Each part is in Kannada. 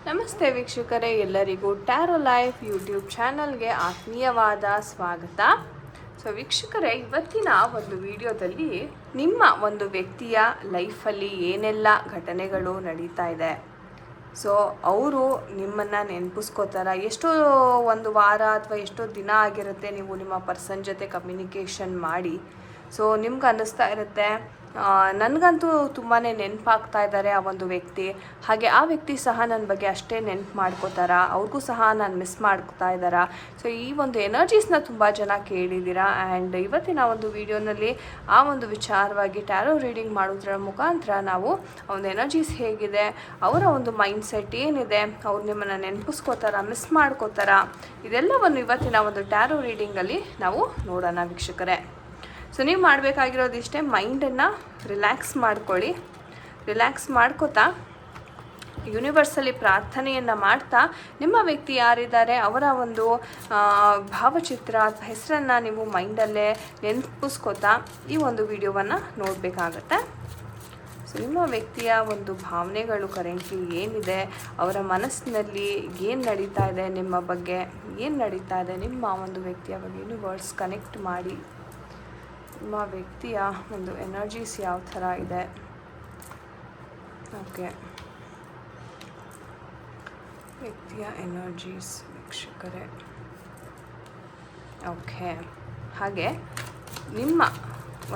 ನಮಸ್ತೆ ವೀಕ್ಷಕರೇ, ಎಲ್ಲರಿಗೂ ಟ್ಯಾರೋ ಲೈಫ್ ಯೂಟ್ಯೂಬ್ ಚಾನಲ್ಗೆ ಆತ್ಮೀಯವಾದ ಸ್ವಾಗತ. ವೀಕ್ಷಕರೇ, ಇವತ್ತಿನ ಒಂದು ವಿಡಿಯೋದಲ್ಲಿ ನಿಮ್ಮ ಒಂದು ವ್ಯಕ್ತಿಯ ಲೈಫಲ್ಲಿ ಏನೆಲ್ಲ ಘಟನೆಗಳು ನಡೀತಾ ಇದೆ, ಅವರು ನಿಮ್ಮನ್ನು ನೆನಪಿಸ್ಕೋತಾರ. ಎಷ್ಟೋ ಒಂದು ವಾರ ಅಥವಾ ಎಷ್ಟೋ ದಿನ ಆಗಿರುತ್ತೆ ನೀವು ನಿಮ್ಮ ಪರ್ಸನ್ ಜೊತೆ ಕಮ್ಯುನಿಕೇಷನ್ ಮಾಡಿ. ನಿಮ್ಗೆ ಅನ್ನಿಸ್ತಾ ಇರುತ್ತೆ ನನಗಂತೂ ತುಂಬಾ ನೆನಪಾಗ್ತಾ ಇದ್ದಾರೆ ಆ ಒಂದು ವ್ಯಕ್ತಿ, ಹಾಗೆ ಆ ವ್ಯಕ್ತಿ ಸಹ ನನ್ನ ಬಗ್ಗೆ ಅಷ್ಟೇ ನೆನಪು ಮಾಡ್ಕೋತಾರ, ಅವ್ರಿಗೂ ಸಹ ನಾನು ಮಿಸ್ ಮಾಡ್ಕೋತಾ ಇದ್ದಾರಾ. ಈ ಒಂದು ಎನರ್ಜೀಸ್ನ ತುಂಬ ಜನ ಕೇಳಿದ್ದೀರಾ. ಆ್ಯಂಡ್ ಇವತ್ತಿನ ಒಂದು ವಿಡಿಯೋನಲ್ಲಿ ಆ ಒಂದು ವಿಚಾರವಾಗಿ ಟ್ಯಾರೋ ರೀಡಿಂಗ್ ಮಾಡೋದ್ರ ಮುಖಾಂತರ ನಾವು ಒಂದು ಎನರ್ಜೀಸ್ ಹೇಗಿದೆ, ಅವರ ಒಂದು ಮೈಂಡ್ ಸೆಟ್ ಏನಿದೆ, ಅವ್ರು ನಿಮ್ಮನ್ನು ನೆನಪಿಸ್ಕೋತಾರ, ಮಿಸ್ ಮಾಡ್ಕೋತಾರ, ಇದೆಲ್ಲವನ್ನು ಇವತ್ತಿನ ಒಂದು ಟ್ಯಾರೋ ರೀಡಿಂಗಲ್ಲಿ ನಾವು ನೋಡೋಣ ವೀಕ್ಷಕರೇ. ನೀವು ಮಾಡಬೇಕಾಗಿರೋದು ಇಷ್ಟೇ, ಮೈಂಡನ್ನು ರಿಲ್ಯಾಕ್ಸ್ ಮಾಡ್ಕೊಳ್ಳಿ. ರಿಲ್ಯಾಕ್ಸ್ ಮಾಡ್ಕೋತಾ ಯೂನಿವರ್ಸಲ್ಲಿ ಪ್ರಾರ್ಥನೆಯನ್ನು ಮಾಡ್ತಾ ನಿಮ್ಮ ವ್ಯಕ್ತಿ ಯಾರಿದ್ದಾರೆ ಅವರ ಒಂದು ಭಾವಚಿತ್ರ ಅಥವಾ ಹೆಸರನ್ನು ನೀವು ಮೈಂಡಲ್ಲೇ ನೆನಪಿಸ್ಕೋತಾ ಈ ಒಂದು ವಿಡಿಯೋವನ್ನು ನೋಡಬೇಕಾಗತ್ತೆ. ನಿಮ್ಮ ವ್ಯಕ್ತಿಯ ಒಂದು ಭಾವನೆಗಳು ಕರೆಂಟ್ಲಿ ಏನಿದೆ, ಅವರ ಮನಸ್ಸಿನಲ್ಲಿ ಏನು ನಡೀತಾ ಇದೆ, ನಿಮ್ಮ ಬಗ್ಗೆ ಏನು ನಡೀತಾ ಇದೆ, ನಿಮ್ಮ ಒಂದು ವ್ಯಕ್ತಿಯ ಬಗ್ಗೆ ಯೂನಿವರ್ಸ್ ಕನೆಕ್ಟ್ ಮಾಡಿ. ನಿಮ್ಮ ವ್ಯಕ್ತಿಯ ಒಂದು ಎನರ್ಜೀಸ್ ಯಾವ ಥರ ಇದೆ. ಓಕೆ, ವ್ಯಕ್ತಿಯ ಎನರ್ಜೀಸ್ ವೀಕ್ಷಕರೇ. ಓಕೆ, ಹಾಗೆ ನಿಮ್ಮ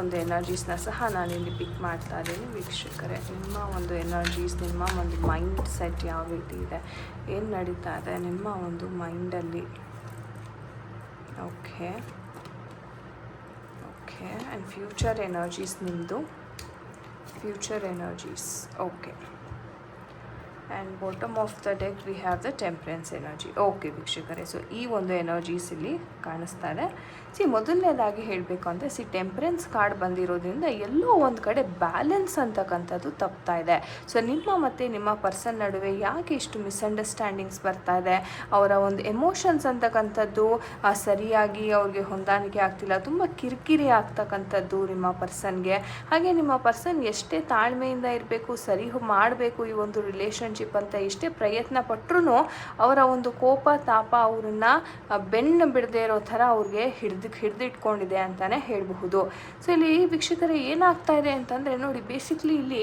ಒಂದು ಎನರ್ಜೀಸ್ನ ಸಹ ನಾನಿಲ್ಲಿ ಪಿಕ್ ಮಾಡ್ತಾ ಇದ್ದೀನಿ ವೀಕ್ಷಕರೇ. ನಿಮ್ಮ ಒಂದು ಎನರ್ಜೀಸ್, ನಿಮ್ಮ ಒಂದು ಮೈಂಡ್ ಸೆಟ್ ಯಾವ ರೀತಿ ಇದೆ, ಏನು ನಡೀತಾ ಇದೆ ನಿಮ್ಮ ಒಂದು ಮೈಂಡಲ್ಲಿ. Okay okay, and future energies ನಿಮ್ಮದು, future energies. Okay, and bottom of the deck we have the temperance energy. Okay ವೀಕ್ಷಕರೇ, ಈ ಒಂದು ಎನರ್ಜೀಸ್ ಇಲ್ಲಿ ಕಾಣಿಸ್ತಾ ಇದೆ. ಮೊದಲನೇದಾಗಿ ಹೇಳಬೇಕು ಅಂದರೆ ಟೆಂಪ್ರೆನ್ಸ್ ಕಾರ್ಡ್ ಬಂದಿರೋದ್ರಿಂದ ಎಲ್ಲೋ ಒಂದು ಕಡೆ ಬ್ಯಾಲೆನ್ಸ್ ಅಂತಕ್ಕಂಥದ್ದು ತಪ್ತಾ ಇದೆ. ನಿಮ್ಮ ಮತ್ತು ನಿಮ್ಮ ಪರ್ಸನ್ ನಡುವೆ ಯಾಕೆ ಇಷ್ಟು ಮಿಸ್ಅಂಡರ್ಸ್ಟ್ಯಾಂಡಿಂಗ್ಸ್ ಬರ್ತಾ ಇದೆ, ಅವರ ಒಂದು ಎಮೋಷನ್ಸ್ ಅಂತಕ್ಕಂಥದ್ದು ಸರಿಯಾಗಿ ಅವ್ರಿಗೆ ಹೊಂದಾಣಿಕೆ ಆಗ್ತಿಲ್ಲ, ತುಂಬ ಕಿರಿಕಿರಿ ಆಗ್ತಕ್ಕಂಥದ್ದು ನಿಮ್ಮ ಪರ್ಸನ್ಗೆ. ಹಾಗೆ ನಿಮ್ಮ ಪರ್ಸನ್ ಎಷ್ಟೇ ತಾಳ್ಮೆಯಿಂದ ಇರಬೇಕು, ಸರಿ ಮಾಡಬೇಕು ಈ ಒಂದು ರಿಲೇಷನ್ಶಿಪ್ ಅಂತ ಎಷ್ಟೇ ಪ್ರಯತ್ನ ಪಟ್ಟರೂ ಅವರ ಒಂದು ಕೋಪ ತಾಪ ಅವ್ರನ್ನ ಬೆನ್ನು ಬಿಡದೇ ಇರೋ ಥರ ಅವ್ರಿಗೆ ಹಿಡಿದಿಟ್ಕೊಂಡಿದೆ ಅಂತಲೇ ಹೇಳಬಹುದು. ಇಲ್ಲಿ ವೀಕ್ಷಕರೇ ಏನಾಗ್ತಾ ಇದೆ ಅಂತಂದರೆ ನೋಡಿ, ಬೇಸಿಕ್ಲಿ ಇಲ್ಲಿ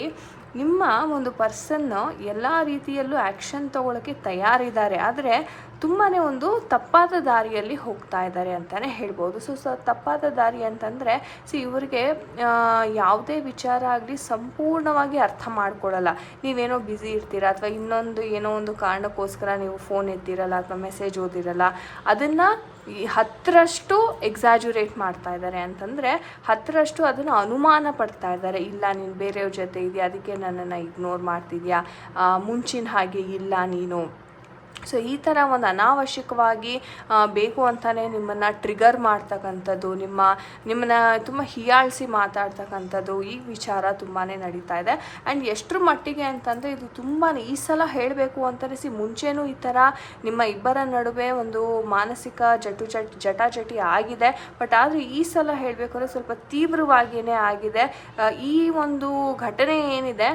ನಿಮ್ಮ ಒಂದು ಪರ್ಸನ್ನು ಎಲ್ಲ ರೀತಿಯಲ್ಲೂ ಆ್ಯಕ್ಷನ್ ತೊಗೊಳಕ್ಕೆ ತಯಾರಿದ್ದಾರೆ, ಆದರೆ ತುಂಬಾ ಒಂದು ತಪ್ಪಾದ ದಾರಿಯಲ್ಲಿ ಹೋಗ್ತಾ ಇದ್ದಾರೆ ಅಂತಲೇ ಹೇಳ್ಬೋದು. ತಪ್ಪಾದ ದಾರಿ ಅಂತಂದರೆ ಇವರಿಗೆ ಯಾವುದೇ ವಿಚಾರ ಆಗಲಿ ಸಂಪೂರ್ಣವಾಗಿ ಅರ್ಥ ಮಾಡ್ಕೊಳ್ಳಲ್ಲ. ನೀವೇನೋ ಬ್ಯುಸಿ ಇರ್ತೀರ ಅಥವಾ ಇನ್ನೊಂದು ಏನೋ ಒಂದು ಕಾರಣಕ್ಕೋಸ್ಕರ ನೀವು ಫೋನ್ ಎತ್ತಿರಲ್ಲ ಅಥವಾ ಮೆಸೇಜ್ ಓದಿರಲ್ಲ, ಅದನ್ನು 10ರಷ್ಟು ಎಕ್ಸಾಜುರೇಟ್ ಮಾಡ್ತಾ ಇದ್ದಾರೆ. ಅಂತಂದರೆ 10ರಷ್ಟು ಅದನ್ನು ಅನುಮಾನ ಪಡ್ತಾ ಇದ್ದಾರೆ. ಇಲ್ಲ, ನೀನು ಬೇರೆಯವ್ರ ಜೊತೆ ಇದೆಯಾ, ಅದಕ್ಕೆ ನನ್ನನ್ನು ಇಗ್ನೋರ್ ಮಾಡ್ತಿದ್ಯಾ, ಮುಂಚಿನ ಹಾಗೆ ಇಲ್ಲ ನೀನು. ಈ ಥರ ಒಂದು ಅನಾವಶ್ಯಕವಾಗಿ ಬೇಕು ಅಂತಲೇ ನಿಮ್ಮನ್ನು ಟ್ರಿಗರ್ ಮಾಡ್ತಕ್ಕಂಥದ್ದು, ನಿಮ್ಮನ್ನು ತುಂಬ ಹೀಯಾಳಿಸಿ ಮಾತಾಡ್ತಕ್ಕಂಥದ್ದು, ಈ ವಿಚಾರ ತುಂಬಾ ನಡೀತಾ ಇದೆ. ಆ್ಯಂಡ್ ಎಷ್ಟರ ಮಟ್ಟಿಗೆ ಅಂತಂದರೆ ಇದು ತುಂಬಾ ಈ ಸಲ ಹೇಳಬೇಕು ಅಂತಲೇ ಮುಂಚೆನೂ ಈ ಥರ ನಿಮ್ಮ ಇಬ್ಬರ ನಡುವೆ ಒಂದು ಮಾನಸಿಕ ಜಟಾಜಟಿ ಆಗಿದೆ. ಬಟ್ ಆದರೆ ಈ ಸಲ ಹೇಳಬೇಕು ಅಂದರೆ ಸ್ವಲ್ಪ ತೀವ್ರವಾಗಿಯೇ ಆಗಿದೆ. ಈ ಒಂದು ಘಟನೆ ಏನಿದೆ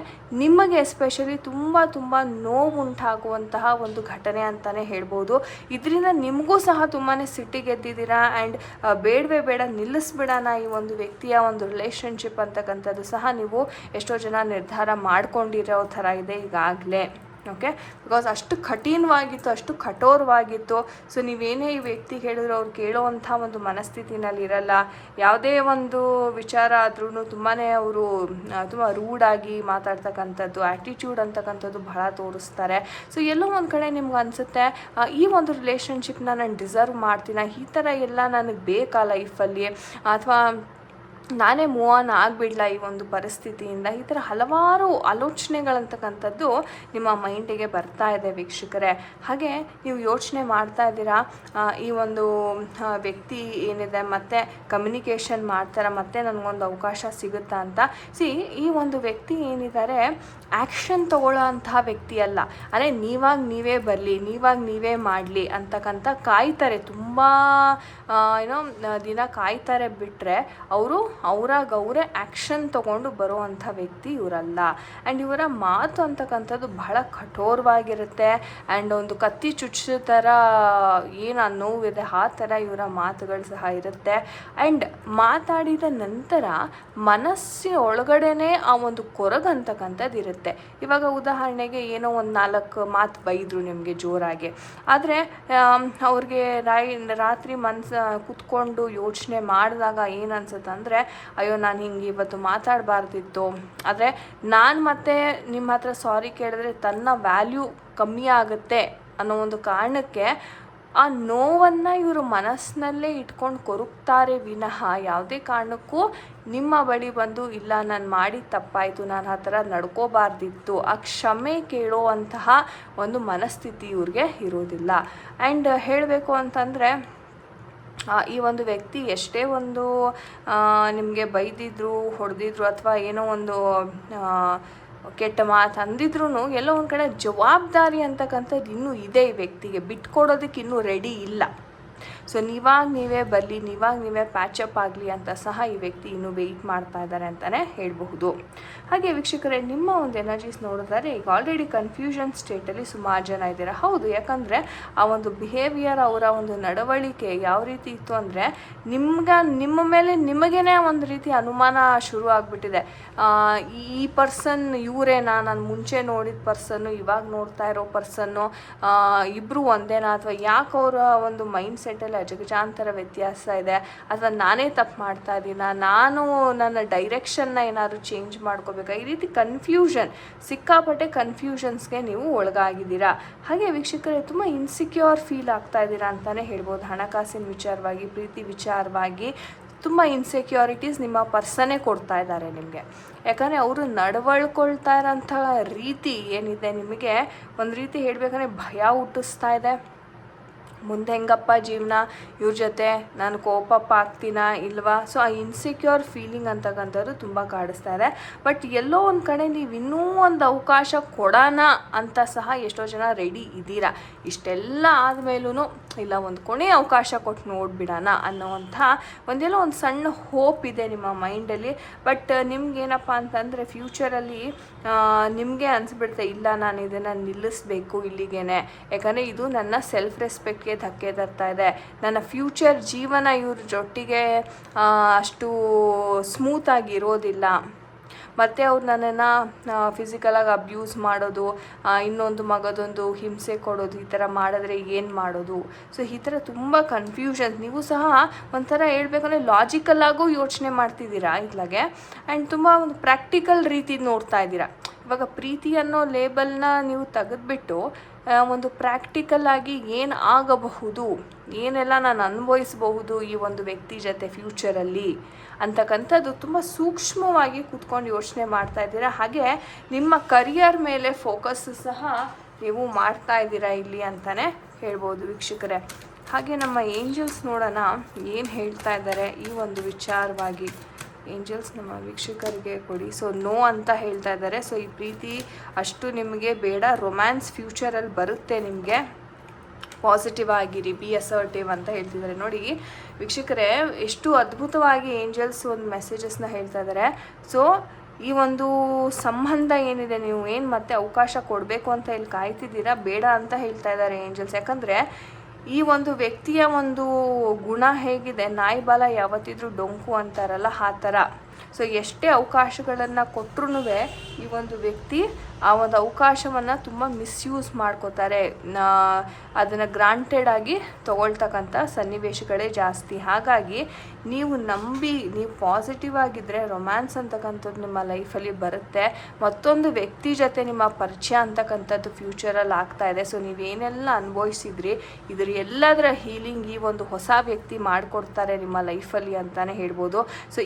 ನಿಮಗೆ ಎಸ್ಪೆಷಲಿ ತುಂಬ ನೋವುಂಟಾಗುವಂತಹ ಒಂದು ಘಟನೆ ಅಂತಲೇ ಹೇಳ್ಬೋದು. ಇದರಿಂದ ನಿಮಗೂ ಸಹ ತುಂಬಾ ಸಿಟ್ಟಿಗೆದ್ದಿದ್ದೀರಾ. ಆ್ಯಂಡ್ ಬೇಡ ನಿಲ್ಲಿಸ್ಬಿಡೋಣ ಈ ಒಂದು ವ್ಯಕ್ತಿಯ ಒಂದು ರಿಲೇಷನ್ಶಿಪ್ ಅಂತಕ್ಕಂಥದ್ದು ಸಹ ನೀವು ಎಷ್ಟೋ ಜನ ನಿರ್ಧಾರ ಮಾಡ್ಕೊಂಡಿರೋ ಥರ ಇದೆ ಈಗಾಗಲೇ. ಓಕೆ, ಬಿಕಾಸ್ ಅಷ್ಟು ಕಠಿಣವಾಗಿತ್ತು, ಅಷ್ಟು ಕಠೋರವಾಗಿತ್ತು. ನೀವೇನೇ ಈ ವ್ಯಕ್ತಿಗೆ ಹೇಳಿದ್ರು ಅವ್ರು ಕೇಳೋವಂಥ ಒಂದು ಮನಸ್ಥಿತಿನಲ್ಲಿ ಇರಲ್ಲ. ಯಾವುದೇ ಒಂದು ವಿಚಾರ ಆದ್ರೂ ತುಂಬಾ ಅವರು ತುಂಬ ರೂಡಾಗಿ ಮಾತಾಡ್ತಕ್ಕಂಥದ್ದು, ಆ್ಯಟಿಟ್ಯೂಡ್ ಅಂತಕ್ಕಂಥದ್ದು ಬಹಳ ತೋರಿಸ್ತಾರೆ. ಎಲ್ಲೋ ಒಂದು ಕಡೆ ನಿಮ್ಗೆ ಅನಿಸುತ್ತೆ ಈ ಒಂದು ರಿಲೇಷನ್ಶಿಪ್ನ ನಾನು ಡಿಸರ್ವ್ ಮಾಡ್ತೀನಿ, ಈ ಥರ ಎಲ್ಲ ನನಗೆ ಬೇಕಾ ಲೈಫಲ್ಲಿ, ಅಥವಾ ನಾನೇ ಮೂವ್ ಆನ್ ಆಗಿಬಿಡ್ಲ ಈ ಒಂದು ಪರಿಸ್ಥಿತಿಯಿಂದ. ಈ ಥರ ಹಲವಾರು ಆಲೋಚನೆಗಳಂತಕ್ಕಂಥದ್ದು ನಿಮ್ಮ ಮೈಂಡಿಗೆ ಬರ್ತಾ ಇದೆ ವೀಕ್ಷಕರೇ. ಹಾಗೆ ನೀವು ಯೋಚನೆ ಮಾಡ್ತಾ ಇದ್ದೀರಾ ಈ ಒಂದು ವ್ಯಕ್ತಿ ಏನಿದೆ ಮತ್ತೆ ಕಮ್ಯುನಿಕೇಷನ್ ಮಾಡ್ತಾರೆ, ಮತ್ತೆ ನನಗೊಂದು ಅವಕಾಶ ಸಿಗುತ್ತಾ ಅಂತ. ಈ ಒಂದು ವ್ಯಕ್ತಿ ಏನಿದ್ದಾರೆ ಆ್ಯಕ್ಷನ್ ತಗೊಳ್ಳೋ ಅಂತಹ ವ್ಯಕ್ತಿ ಅಲ್ಲ. ಅಂದರೆ ನೀವೇ ಬರಲಿ, ನೀವೇ ಮಾಡಲಿ ಅಂತಕ್ಕಂಥ ಕಾಯ್ತಾರೆ, ತುಂಬ ದಿನ ಕಾಯ್ತಾರೆ. ಬಿಟ್ಟರೆ ಅವರು ಅವರೇ ಆ್ಯಕ್ಷನ್ ತೊಗೊಂಡು ಬರುವಂಥ ವ್ಯಕ್ತಿ ಇವರಲ್ಲ. ಆ್ಯಂಡ್ ಇವರ ಮಾತು ಅಂತಕ್ಕಂಥದ್ದು ಬಹಳ ಕಠೋರವಾಗಿರುತ್ತೆ. ಆ್ಯಂಡ್ ಒಂದು ಕತ್ತಿ ಚುಚ್ಚೋ ಥರ ಏನು ನೋವಿದೆ ಆ ಥರ ಇವರ ಮಾತುಗಳು ಸಹ ಇರುತ್ತೆ. ಆ್ಯಂಡ್ ಮಾತಾಡಿದ ನಂತರ ಮನಸ್ಸಿನ ಒಳಗಡೆನೇ ಆ ಒಂದು ಕೊರಗಂತಕ್ಕಂಥದ್ದು ಇರುತ್ತೆ. ಇವಾಗ ಉದಾಹರಣೆಗೆ ಏನೋ ಒಂದು 4 ಮಾತು ಬೈದರು ನಿಮಗೆ ಜೋರಾಗಿ, ಆದರೆ ಅವ್ರಿಗೆ ರಾತ್ರಿ ಕೂತ್ಕೊಂಡು ಯೋಚನೆ ಮಾಡಿದಾಗ ಏನು ಅನ್ಸುತ್ತೆ ಅಂದರೆ, ಅಯ್ಯೋ ನಾನು ಹಿಂಗೆ ಇವತ್ತು ಮಾತಾಡಬಾರ್ದಿತ್ತು. ಆದರೆ ನಾನು ಮತ್ತೆ ನಿಮ್ಮ ಹತ್ರ ಸಾರಿ ಕೇಳಿದ್ರೆ ತನ್ನ ವ್ಯಾಲ್ಯೂ ಕಮ್ಮಿ ಆಗುತ್ತೆ ಅನ್ನೋ ಒಂದು ಕಾರಣಕ್ಕೆ ಆ ನೋವನ್ನು ಇವರು ಮನಸ್ಸಿನಲ್ಲೇ ಇಟ್ಕೊಂಡು ಕೊರಗ್ತಾರೆ ವಿನಃ ಯಾವುದೇ ಕಾರಣಕ್ಕೂ ನಿಮ್ಮ ಬಳಿ ಬಂದು ಇಲ್ಲ ನಾನು ಮಾಡಿ ತಪ್ಪಾಯಿತು, ನಾನು ಆ ಥರ ನಡ್ಕೋಬಾರ್ದಿತ್ತು, ಆ ಕ್ಷಮೆ ಕೇಳುವಂತಹ ಒಂದು ಮನಸ್ಥಿತಿ ಇವ್ರಿಗೆ ಇರೋದಿಲ್ಲ. ಆ್ಯಂಡ್ ಹೇಳಬೇಕು ಅಂತಂದರೆ ಈ ಒಂದು ವ್ಯಕ್ತಿ ಎಷ್ಟೇ ಒಂದು ನಿಮಗೆ ಬೈದಿದ್ರು, ಹೊಡೆದಿದ್ರು ಅಥವಾ ಏನೋ ಒಂದು ಕೆಟ್ಟ ಮಾತು ಅಂದಿದ್ರು ಎಲ್ಲೋ ಒಂದು ಕಡೆ ಜವಾಬ್ದಾರಿ ಅಂತಕ್ಕಂಥದ್ದು ಇನ್ನೂ ಇದೆ ಈ ವ್ಯಕ್ತಿಗೆ, ಬಿಟ್ಕೊಡೋದಕ್ಕೆ ಇನ್ನೂ ರೆಡಿ ಇಲ್ಲ. ಸೊ ನೀವೇ ಬರಲಿ, ನೀವೇ ಪ್ಯಾಚಪ್ ಆಗಲಿ ಅಂತ ಸಹ ಈ ವ್ಯಕ್ತಿ ಇನ್ನೂ ವೆಯ್ಟ್ ಮಾಡ್ತಾ ಇದ್ದಾರೆ ಅಂತಲೇ ಹೇಳಬಹುದು. ಹಾಗೆ ವೀಕ್ಷಕರೇ, ನಿಮ್ಮ ಒಂದು ಎನರ್ಜೀಸ್ ನೋಡಿದ್ರೆ ಈಗ ಆಲ್ರೆಡಿ ಕನ್ಫ್ಯೂಷನ್ ಸ್ಟೇಟಲ್ಲಿ ಸುಮಾರು ಜನ ಇದ್ದೀರಾ. ಹೌದು, ಯಾಕಂದರೆ ಆ ಒಂದು ಬಿಹೇವಿಯರ್, ಅವರ ಒಂದು ನಡವಳಿಕೆ ಯಾವ ರೀತಿ ಇತ್ತು ಅಂದರೆ ನಿಮ್ಮ ಮೇಲೆ ನಿಮಗೇನೆ ಒಂದು ರೀತಿ ಅನುಮಾನ ಶುರು ಆಗಿಬಿಟ್ಟಿದೆ. ಈ ಪರ್ಸನ್ ಇವರೇನಾ, ನಾನು ಮುಂಚೆ ನೋಡಿದ ಪರ್ಸನ್ನು ಇವಾಗ ನೋಡ್ತಾ ಇರೋ ಪರ್ಸನ್ನು ಇಬ್ಬರು ಒಂದೇನಾ, ಅಥವಾ ಯಾಕೆ ಅವರ ಒಂದು ಮೈಂಡ್ ಸೆಟ್ಟಲ್ಲಿ ಅಜಗಜಾಂತರ ವ್ಯತ್ಯಾಸ ಇದೆ, ಅಥವಾ ನಾನೇ ತಪ್ಪು ಮಾಡ್ತಾ ಇದ್ದೀನ, ನಾನು ನನ್ನ ಡೈರೆಕ್ಷನ್ನ ಏನಾದರೂ ಚೇಂಜ್ ಮಾಡ್ಕೋಬೇಕಾ, ಈ ರೀತಿ ಸಿಕ್ಕಾಪಟ್ಟೆ ಕನ್ಫ್ಯೂಷನ್ಸ್ಗೆ ನೀವು ಒಳಗಾಗಿದ್ದೀರಾ. ಹಾಗೆ ವೀಕ್ಷಕರೇ, ತುಂಬ ಇನ್ಸೆಕ್ಯೂರ್ ಫೀಲ್ ಆಗ್ತಾ ಇದ್ದೀರಾ ಅಂತಲೇ ಹೇಳ್ಬೋದು. ಹಣಕಾಸಿನ ವಿಚಾರವಾಗಿ, ಪ್ರೀತಿ ವಿಚಾರವಾಗಿ ತುಂಬ ಇನ್ಸೆಕ್ಯೂರಿಟೀಸ್ ನಿಮ್ಮ ಪರ್ಸನ್ನೇ ಕೊಡ್ತಾ ಇದ್ದಾರೆ ನಿಮಗೆ. ಯಾಕಂದರೆ ಅವರು ನಡವಳ್ಕೊಳ್ತಾ ಇರೋಂಥ ರೀತಿ ಏನಿದೆ ನಿಮಗೆ ಒಂದು ರೀತಿ ಹೇಳಬೇಕಂದ್ರೆ ಭಯ ಹುಟ್ಟಿಸ್ತಾ ಇದೆ. ಮುಂದೆ ಹೆಂಗಪ್ಪ ಜೀವನ, ಇವ್ರ ಜೊತೆ ನಾನು ಕೋಪಪ್ಪ ಆಗ್ತೀನಾ ಇಲ್ವಾ? ಸೊ ಆ ಇನ್ಸೆಕ್ಯೂರ್ ಫೀಲಿಂಗ್ ಅಂತಕ್ಕಂಥದ್ದು ತುಂಬ ಕಾಡಿಸ್ತಾ ಇದೆ. ಬಟ್ ಎಲ್ಲೋ ಒಂದು ಕಡೆ ನೀವು ಇನ್ನೂ ಒಂದು ಅವಕಾಶ ಕೊಡೋಣ ಅಂತ ಸಹ ಎಷ್ಟೋ ಜನ ರೆಡಿ ಇದ್ದೀರಾ. ಇಷ್ಟೆಲ್ಲ ಆದಮೇಲೂ ಇಲ್ಲ, ಒಂದು ಕೊನೆಯ ಅವಕಾಶ ಕೊಟ್ಟು ನೋಡಿಬಿಡೋಣ ಅನ್ನೋವಂಥ ಒಂದೆಲ್ಲೋ ಒಂದು ಸಣ್ಣ ಹೋಪ್ ಇದೆ ನಿಮ್ಮ ಮೈಂಡಲ್ಲಿ. ಬಟ್ ನಿಮ್ಗೇನಪ್ಪ ಅಂತಂದರೆ ಫ್ಯೂಚರಲ್ಲಿ ನಿಮಗೆ ಅನಿಸ್ಬಿಡುತ್ತೆ, ಇಲ್ಲ ನಾನು ಇದನ್ನು ನಿಲ್ಲಿಸಬೇಕು ಇಲ್ಲಿಗೇನೆ, ಯಾಕಂದರೆ ಇದು ನನ್ನ ಸೆಲ್ಫ್ ರೆಸ್ಪೆಕ್ಟ್ಗೆ ಧಕ್ಕೆ ತರ್ತಾ ಇದೆ, ನನ್ನ ಫ್ಯೂಚರ್ ಜೀವನ ಇವ್ರ ಜೊಟ್ಟಿಗೆ ಅಷ್ಟು ಸ್ಮೂತಾಗಿ ಇರೋದಿಲ್ಲ, ಮತ್ತು ಅವ್ರು ನನ್ನನ್ನು ಫಿಸಿಕಲಾಗಿ ಅಬ್ಯೂಸ್ ಮಾಡೋದು, ಇನ್ನೊಂದು ಮಗದೊಂದು ಹಿಂಸೆ ಕೊಡೋದು, ಈ ಥರ ಮಾಡಿದ್ರೆ ಏನು ಮಾಡೋದು. ಸೊ ಈ ಥರ ತುಂಬ ಕನ್ಫ್ಯೂಷನ್. ನೀವು ಸಹ ಒಂಥರ ಹೇಳ್ಬೇಕಂದ್ರೆ ಲಾಜಿಕಲ್ಲಾಗೂ ಯೋಚನೆ ಮಾಡ್ತಿದ್ದೀರಾ ಇತ್ಲಾಗೆ. ಆ್ಯಂಡ್ ತುಂಬ ಒಂದು ಪ್ರಾಕ್ಟಿಕಲ್ ರೀತಿ ನೋಡ್ತಾ ಇದ್ದೀರಾ. ಇವಾಗ ಪ್ರೀತಿ ಅನ್ನೋ ಲೇಬಲ್ನ ನೀವು ತೆಗೆದುಬಿಟ್ಟು ಒಂದು ಪ್ರಾಕ್ಟಿಕಲ್ಲಾಗಿ ಏನು ಆಗಬಹುದು, ಏನೆಲ್ಲ ನಾನು ಅನುಭವಿಸಬಹುದು ಈ ಒಂದು ವ್ಯಕ್ತಿ ಜೊತೆ ಫ್ಯೂಚರಲ್ಲಿ ಅಂತಕ್ಕಂಥದ್ದು ತುಂಬ ಸೂಕ್ಷ್ಮವಾಗಿ ಕೂತ್ಕೊಂಡು ಯೋಚನೆ ಮಾಡ್ತಾ ಇದ್ದೀರಾ. ಹಾಗೆ ನಿಮ್ಮ ಕರಿಯರ್ ಮೇಲೆ ಫೋಕಸ್ ಸಹ ನೀವು ಮಾಡ್ತಾ ಇದ್ದೀರಾ ಇಲ್ಲಿ ಅಂತಲೇ ಹೇಳ್ಬೋದು ವೀಕ್ಷಕರೇ. ಹಾಗೆ ನಮ್ಮ ಏಂಜಲ್ಸ್ ನೋಡೋಣ ಏನು ಹೇಳ್ತಾ ಇದ್ದಾರೆ ಈ ಒಂದು ವಿಚಾರವಾಗಿ. ಏಂಜಲ್ಸ್ ನಮ್ಮ ವೀಕ್ಷಕರಿಗೆ ಕೊಡಿ. ಸೊ ನೋ ಅಂತ ಹೇಳ್ತಾ ಇದ್ದಾರೆ. ಸೊ ಈ ಪ್ರೀತಿ ಅಷ್ಟು ನಿಮಗೆ ಬೇಡ, ರೊಮ್ಯಾನ್ಸ್ ಫ್ಯೂಚರಲ್ಲಿ ಬರುತ್ತೆ ನಿಮಗೆ, ಪಾಸಿಟಿವ್ ಆಗಿರಿ, ಬಿ ಅಸರ್ಟಿವ್ ಅಂತ ಹೇಳ್ತಿದ್ದಾರೆ. ನೋಡಿ ವೀಕ್ಷಕರೇ, ಎಷ್ಟು ಅದ್ಭುತವಾಗಿ ಏಂಜಲ್ಸ್ ಒಂದು ಮೆಸೇಜಸ್ನ ಹೇಳ್ತಾ ಇದ್ದಾರೆ. ಸೊ ಈ ಒಂದು ಸಂಬಂಧ ಏನಿದೆ, ನೀವು ಏನು ಮತ್ತೆ ಅವಕಾಶ ಕೊಡಬೇಕು ಅಂತ ಇಲ್ಲಿ ಕಾಯ್ತಿದ್ದೀರಾ, ಬೇಡ ಅಂತ ಹೇಳ್ತಾ ಇದ್ದಾರೆ ಏಂಜಲ್ಸ್. ಯಾಕಂದರೆ ಈ ಒಂದು ವ್ಯಕ್ತಿಯ ಒಂದು ಗುಣ ಹೇಗಿದೆ, ನಾಯಿ ಬಾಲ ಯಾವತ್ತಿದ್ರೂ ಡೊಂಕು ಅಂತಾರಲ್ಲ ಆ ಥರ. ಸೊ ಎಷ್ಟೇ ಅವಕಾಶಗಳನ್ನು ಕೊಟ್ಟರು ಈ ಒಂದು ವ್ಯಕ್ತಿ ಆ ಒಂದು ಅವಕಾಶವನ್ನು ತುಂಬ ಮಿಸ್ಯೂಸ್ ಮಾಡ್ಕೋತಾರೆ, ಅದನ್ನು ಗ್ರಾಂಟೆಡ್ ಆಗಿ ತೊಗೊಳ್ತಕ್ಕಂಥ ಸನ್ನಿವೇಶಗಳೇ ಜಾಸ್ತಿ. ಹಾಗಾಗಿ ನೀವು ನಂಬಿ, ನೀವು ಪಾಸಿಟಿವ್ ಆಗಿದ್ದರೆ ರೊಮ್ಯಾನ್ಸ್ ಅಂತಕ್ಕಂಥದ್ದು ನಿಮ್ಮ ಲೈಫಲ್ಲಿ ಬರುತ್ತೆ. ಮತ್ತೊಂದು ವ್ಯಕ್ತಿ ಜೊತೆ ನಿಮ್ಮ ಪರಿಚಯ ಅಂತಕ್ಕಂಥದ್ದು ಫ್ಯೂಚರಲ್ಲಿ ಆಗ್ತಾ ಇದೆ. ಸೊ ನೀವೇನೆಲ್ಲ ಅನುಭವಿಸಿದ್ರಿ, ಇದ್ರ ಎಲ್ಲದರ ಹೀಲಿಂಗ್ ಈ ಒಂದು ಹೊಸ ವ್ಯಕ್ತಿ ಮಾಡಿಕೊಡ್ತಾರೆ ನಿಮ್ಮ ಲೈಫಲ್ಲಿ ಅಂತಲೇ ಹೇಳ್ಬೋದು. ಸೊ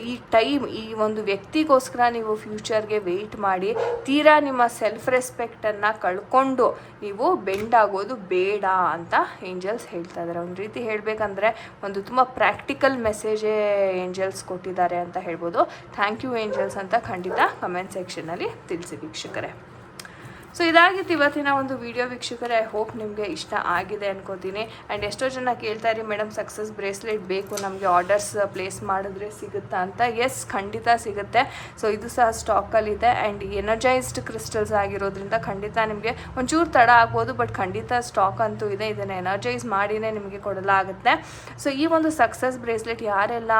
ಈ ಒಂದು ವ್ಯಕ್ತಿಗೋಸ್ಕರ ನೀವು ಫ್ಯೂಚರ್ಗೆ ವೆಯ್ಟ್ ಮಾಡಿ. ತೀರಾ ನಿಮ್ಮ ಸೆಲ್ಫ್ ರೆಸ್ಪೆಕ್ಟನ್ನು ಕಳ್ಕೊಂಡು ನೀವು ಬೆಂಡ್ ಆಗೋದು ಬೇಡ ಅಂತ ಏಂಜಲ್ಸ್ ಹೇಳ್ತಾ ಇದ್ದಾರೆ. ಒಂದು ರೀತಿ ಹೇಳಬೇಕಂದ್ರೆ ಒಂದು ತುಂಬ ಪ್ರಾಕ್ಟಿಕಲ್ ಮೆಸೇಜೇ ಏಂಜಲ್ಸ್ ಕೊಟ್ಟಿದ್ದಾರೆ ಅಂತ ಹೇಳ್ಬೋದು. ಥ್ಯಾಂಕ್ ಯು ಏಂಜಲ್ಸ್ ಅಂತ ಖಂಡಿತ ಕಮೆಂಟ್ ಸೆಕ್ಷನಲ್ಲಿ ತಿಳಿಸಿ ವೀಕ್ಷಕರೇ. ಸೊ ಇದಾಗಿತ್ತು ಇವತ್ತಿನ ಒಂದು ವಿಡಿಯೋ ವೀಕ್ಷಕರೇ. ಐ ಹೋಪ್ ನಿಮಗೆ ಇಷ್ಟ ಆಗಿದೆ ಅನ್ಕೋತೀನಿ. ಆ್ಯಂಡ್ ಎಷ್ಟೋ ಜನ ಕೇಳ್ತಾರೆ ಮೇಡಮ್ ಸಕ್ಸಸ್ ಬ್ರೇಸ್ಲೆಟ್ ಬೇಕು ನಮಗೆ, ಆರ್ಡರ್ಸ್ ಪ್ಲೇಸ್ ಮಾಡಿದ್ರೆ ಸಿಗುತ್ತಾ ಅಂತ. ಎಸ್, ಖಂಡಿತ ಸಿಗುತ್ತೆ. ಸೊ ಇದು ಸಹ ಸ್ಟಾಕಲ್ಲಿದೆ. ಆ್ಯಂಡ್ ಎನರ್ಜೈಸ್ಡ್ ಕ್ರಿಸ್ಟಲ್ಸ್ ಆಗಿರೋದ್ರಿಂದ ಖಂಡಿತ ನಿಮಗೆ ಒಂಚೂರು ತಡ ಆಗ್ಬೋದು, ಬಟ್ ಖಂಡಿತ ಸ್ಟಾಕ್ ಅಂತೂ ಇದೆ. ಇದನ್ನು ಎನರ್ಜೈಸ್ ಮಾಡಿನೇ ನಿಮಗೆ ಕೊಡಲಾಗುತ್ತೆ. ಸೊ ಈ ಒಂದು ಸಕ್ಸಸ್ ಬ್ರೇಸ್ಲೆಟ್ ಯಾರೆಲ್ಲ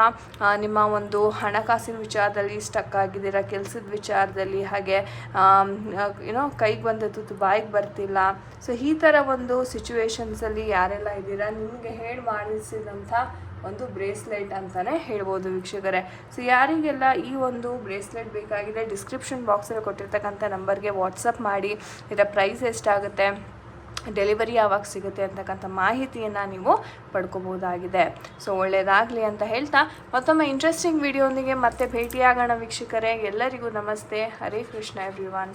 ನಿಮ್ಮ ಒಂದು ಹಣಕಾಸಿನ ವಿಚಾರದಲ್ಲಿ ಸ್ಟಕ್ ಆಗಿದ್ದೀರಾ, ಕೆಲಸದ ವಿಚಾರದಲ್ಲಿ, ಹಾಗೆ ಕೈಗೆ ಬಂದದ್ದು ಬಾಯಿಗೆ ಬರ್ತಿಲ್ಲ, ಸೊ ಈ ಥರ ಒಂದು ಸಿಚುವೇಶನ್ಸಲ್ಲಿ ಯಾರೆಲ್ಲ ಇದ್ದೀರಾ, ನಿಮಗೆ ಹೇಳಿ ಮಾಡಿಸಿದಂಥ ಒಂದು ಬ್ರೇಸ್ಲೆಟ್ ಅಂತಲೇ ಹೇಳ್ಬೋದು ವೀಕ್ಷಕರೇ. ಸೊ ಯಾರಿಗೆಲ್ಲ ಈ ಒಂದು ಬ್ರೇಸ್ಲೆಟ್ ಬೇಕಾಗಿದೆ, ಡಿಸ್ಕ್ರಿಪ್ಷನ್ ಬಾಕ್ಸಲ್ಲಿ ಕೊಟ್ಟಿರ್ತಕ್ಕಂಥ ನಂಬರ್ಗೆ ವಾಟ್ಸಪ್ ಮಾಡಿ ಇದರ ಪ್ರೈಸ್ ಎಷ್ಟಾಗುತ್ತೆ, ಡೆಲಿವರಿ ಯಾವಾಗ ಸಿಗುತ್ತೆ ಅಂತಕ್ಕಂಥ ಮಾಹಿತಿಯನ್ನು ನೀವು ಪಡ್ಕೋಬೋದಾಗಿದೆ. ಸೊ ಒಳ್ಳೆಯದಾಗಲಿ ಅಂತ ಹೇಳ್ತಾ ಮತ್ತೊಮ್ಮೆ ಇಂಟ್ರೆಸ್ಟಿಂಗ್ ವಿಡಿಯೋಂದಿಗೆ ಮತ್ತೆ ಭೇಟಿಯಾಗೋಣ ವೀಕ್ಷಕರೇ. ಎಲ್ಲರಿಗೂ ನಮಸ್ತೆ. ಹರೇ ಕೃಷ್ಣ ಎವ್ರಿವನ್.